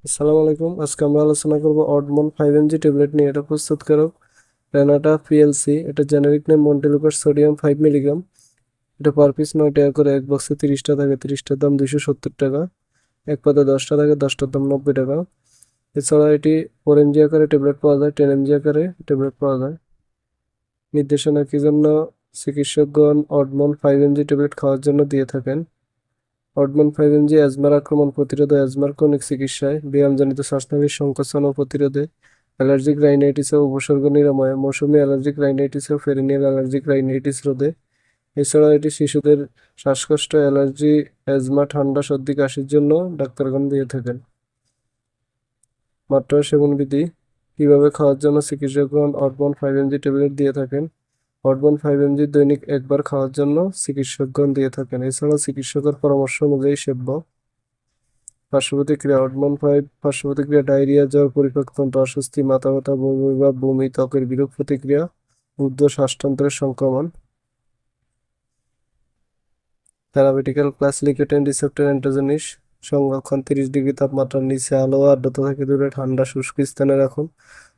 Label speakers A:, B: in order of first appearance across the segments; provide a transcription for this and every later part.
A: আসসালামু আলাইকুম। আজকে আমরা আলোচনা করব অডমন 5 mg ট্যাবলেট নিয়ে। এটা প্রস্তুতকারক রেনাটা পিএলসি। এটা জেনেরিক নেম মন্টেলুকার সোডিয়াম 5 মিলিগ্রাম। এটা পার পিস 9 টাকা করে। এক বক্সে 30টা থাকে, 30টার দাম 270 টাকা। এক পাতা 10টা থাকে, 10টার দাম 90 টাকা। এছাড়া এটি 4 mg আকারে ট্যাবলেট পাওয়া যায়, 10 mg আকারে ট্যাবলেট পাওয়া যায়। নির্দেশনা কি জন্য চিকিৎসকগণ অডমন 5 mg ট্যাবলেট খাওয়ার জন্য দিয়ে থাকেন? হরমোন 5 mg অ্যাজমার আক্রমণ প্রতিরোধে, অ্যাজমার ক্রনিক চিকিৎসায়, ব্যায়ামজনিত শ্বাসনালীর সংকোচন ও প্রতিরোধে, অ্যালার্জিক রাইনাইটিস ও উপসর্গ নিরাময়ে, মৌসুমী অ্যালার্জিক রাইনাইটিস ও পেরিনিয়াল অ্যালার্জিক রাইনাইটিস রোধে। এছাড়াও এটি শিশুদের শ্বাসকষ্ট, অ্যালার্জি, অ্যাজমা, ঠান্ডা, সর্দি, কাশির জন্য ডাক্তারগণ দিয়ে থাকেন। মাত্রা ও সেবন বিধি। কিভাবে খাওয়ার জন্য চিকিৎসকগণ হরমোন 5 mg ট্যাবলেট দিয়ে থাকেন? হরমোন 5 mg দৈনিক একবার খাওয়ার জন্য চিকিৎসকগণ দিয়ে থাকেন। এছাড়াও চিকিৎসকের পরামর্শ অনুযায়ী সেব্য। পার্শ্বপ্রতিক্রিয়া হরমোন 5 পার্শ্বপ্রতিক্রিয়া: ডায়রিয়া, জ্বর, পরিপাকতন্ত্র অস্বস্তি, মাথা ব্যথা, বমি বা বমি, ত্বকের বিরূপ প্রতিক্রিয়া, ঊর্ধ্ব শ্বাসতন্ত্রের সংক্রমণ। Therapeutical class: leukotriene receptor antagonist. সংরক্ষণ: 30 ডিগ্রি তাপমাত্রার নিচে, আলো ও আর্দ্রতা থেকে দূরে, ঠান্ডা শুষ্ক স্থানে রাখুন।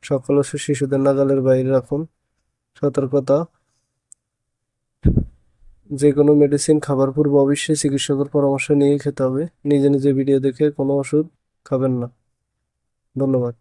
A: সকল ওষুধ শিশুদের নাগালের বাইরে রাখুন। সতর্কতা: যে কোনো মেডিসিন খাবার পূর্বে অবশ্যই চিকিৎসকের পরামর্শ নিয়ে খেতে হবে। নিজে নিজে ভিডিও দেখে কোনো ওষুধ খাবেন না। ধন্যবাদ।